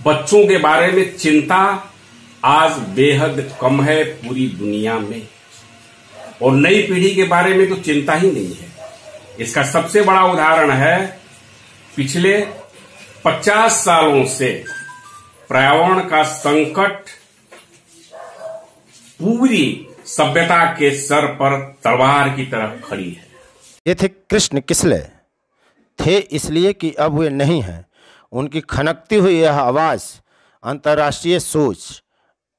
बच्चों के बारे में चिंता आज बेहद कम है पूरी दुनिया में, और नई पीढ़ी के बारे में तो चिंता ही नहीं है। इसका सबसे बड़ा उदाहरण है पिछले 50 सालों से पर्यावरण का संकट पूरी सभ्यता के सर पर तलवार की तरह खड़ी है। ये थे कृष्ण किसले, थे इसलिए कि अब वे नहीं हैं। उनकी खनकती हुई यह आवाज़, अंतर्राष्ट्रीय सोच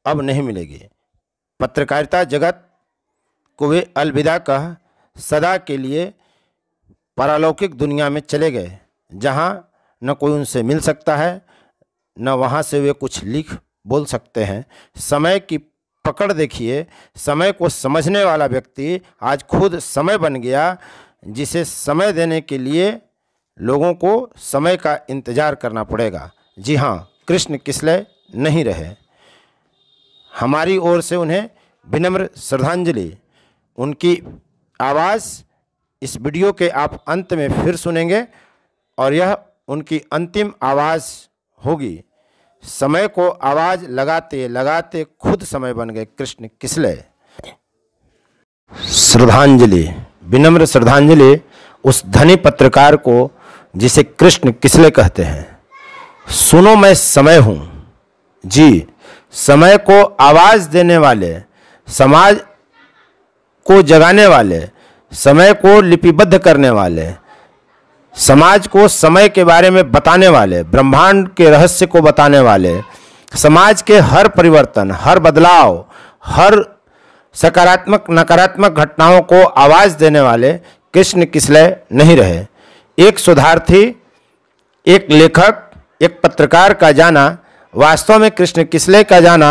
अब नहीं मिलेगी। पत्रकारिता जगत को वे अलविदा कह सदा के लिए पारलौकिक दुनिया में चले गए, जहाँ न कोई उनसे मिल सकता है, न वहाँ से वे कुछ लिख बोल सकते हैं। समय की पकड़ देखिए। समय को समझने वाला व्यक्ति आज खुद समय बन गया, जिसे समय देने के लिए लोगों को समय का इंतज़ार करना पड़ेगा। जी हाँ, कृष्ण किसले नहीं रहे। हमारी ओर से उन्हें विनम्र श्रद्धांजलि। उनकी आवाज़ इस वीडियो के आप अंत में फिर सुनेंगे और यह उनकी अंतिम आवाज़ होगी। समय को आवाज़ लगाते लगाते खुद समय बन गए कृष्ण किसले। श्रद्धांजलि, विनम्र श्रद्धांजलि उस धनी पत्रकार को जिसे कृष्ण किसले कहते हैं। सुनो, मैं समय हूँ। जी, समय को आवाज़ देने वाले, समाज को जगाने वाले, समय को लिपिबद्ध करने वाले, समाज को समय के बारे में बताने वाले, ब्रह्मांड के रहस्य को बताने वाले, समाज के हर परिवर्तन, हर बदलाव, हर सकारात्मक नकारात्मक घटनाओं को आवाज़ देने वाले कृष्ण किसले नहीं रहे। एक शोधार्थी, एक लेखक, एक पत्रकार का जाना, वास्तव में कृष्ण किसले का जाना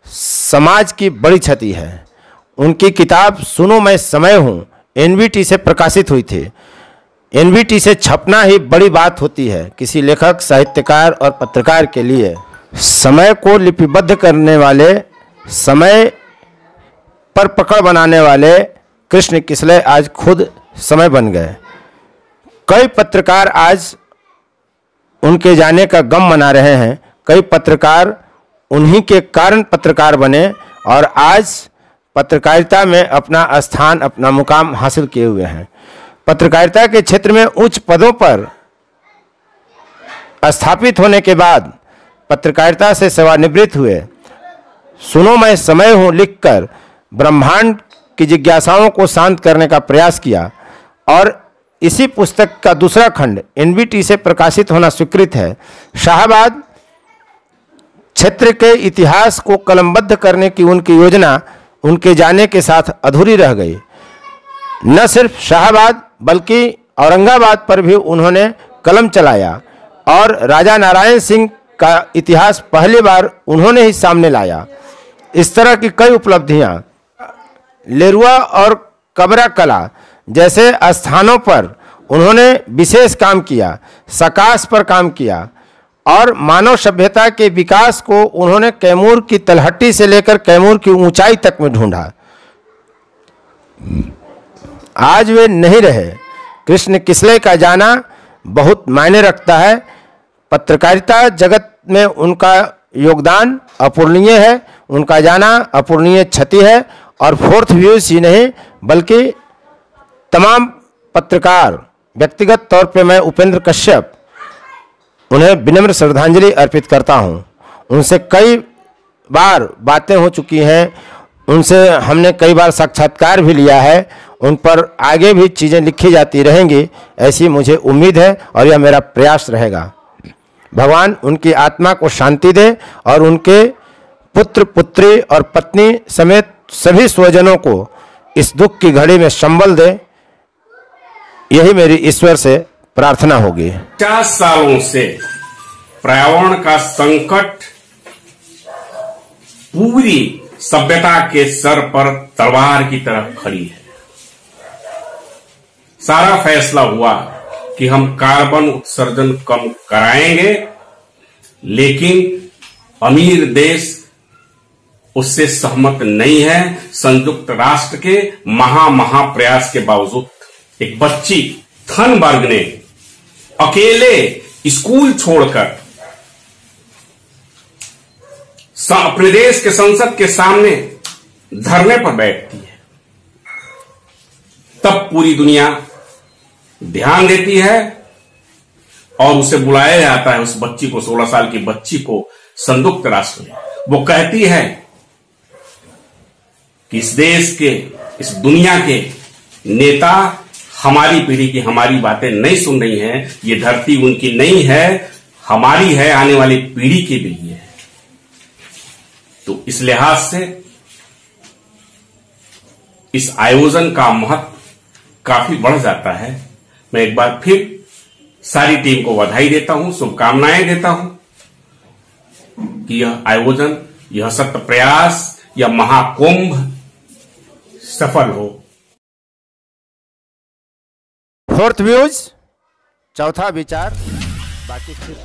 समाज की बड़ी क्षति है। उनकी किताब सुनो मैं समय हूँ एनवीटी से प्रकाशित हुई थी। एनवीटी से छपना ही बड़ी बात होती है किसी लेखक, साहित्यकार और पत्रकार के लिए। समय को लिपिबद्ध करने वाले, समय पर पकड़ बनाने वाले कृष्ण किसले आज खुद समय बन गए। कई पत्रकार आज उनके जाने का गम मना रहे हैं। कई पत्रकार उन्हीं के कारण पत्रकार बने और आज पत्रकारिता में अपना स्थान, अपना मुकाम हासिल किए हुए हैं। पत्रकारिता के क्षेत्र में उच्च पदों पर स्थापित होने के बाद पत्रकारिता से सेवानिवृत्त हुए। सुनो मैं समय हूँ लिखकर ब्रह्मांड की जिज्ञासाओं को शांत करने का प्रयास किया और इसी पुस्तक का दूसरा खंड एनवीटी से प्रकाशित होना स्वीकृत है। शाहाबाद क्षेत्र के इतिहास को कलमबद्ध करने की उनकी योजना उनके जाने के साथ अधूरी रह गई। न सिर्फ शाहाबाद बल्कि औरंगाबाद पर भी उन्होंने कलम चलाया और राजा नारायण सिंह का इतिहास पहली बार उन्होंने ही सामने लाया। इस तरह की कई उपलब्धियां लेरुआ और कबरा कला जैसे स्थानों पर उन्होंने विशेष काम किया, सकाश पर काम किया और मानव सभ्यता के विकास को उन्होंने कैमूर की तलहटी से लेकर कैमूर की ऊंचाई तक में ढूंढा। आज वे नहीं रहे। कृष्ण किसले का जाना बहुत मायने रखता है। पत्रकारिता जगत में उनका योगदान अपूर्णीय है, उनका जाना अपूर्णीय क्षति है और फोर्थ व्यूज ही नहीं बल्कि तमाम पत्रकार, व्यक्तिगत तौर पे मैं उपेंद्र कश्यप उन्हें विनम्र श्रद्धांजलि अर्पित करता हूं। उनसे कई बार बातें हो चुकी हैं, उनसे हमने कई बार साक्षात्कार भी लिया है, उन पर आगे भी चीज़ें लिखी जाती रहेंगी ऐसी मुझे उम्मीद है और यह मेरा प्रयास रहेगा। भगवान उनकी आत्मा को शांति दे और उनके पुत्र, पुत्री और पत्नी समेत सभी स्वजनों को इस दुख की घड़ी में संबल दे, यही मेरी ईश्वर से प्रार्थना होगी। 50 सालों से पर्यावरण का संकट पूरी सभ्यता के सर पर तलवार की तरह खड़ी है। सारा फैसला हुआ कि हम कार्बन उत्सर्जन कम कराएंगे, लेकिन अमीर देश उससे सहमत नहीं है। संयुक्त राष्ट्र के महा प्रयास के बावजूद एक बच्ची थनबर्ग ने अकेले स्कूल छोड़कर अपने देश के संसद के सामने धरने पर बैठती है, तब पूरी दुनिया ध्यान देती है और उसे बुलाया जाता है, उस बच्ची को, 16 साल की बच्ची को संयुक्त राष्ट्र में। वो कहती है कि इस देश के, इस दुनिया के नेता हमारी पीढ़ी की हमारी बातें नहीं सुन रही हैं, ये धरती उनकी नहीं है, हमारी है, आने वाली पीढ़ी के लिए है। तो इस लिहाज से इस आयोजन का महत्व काफी बढ़ जाता है। मैं एक बार फिर सारी टीम को बधाई देता हूं, शुभकामनाएं देता हूं कि यह आयोजन, यह सत्य प्रयास, यह महाकुंभ सफल हो। फोर्थ व्यूज, चौथा विचार, बाकी फिर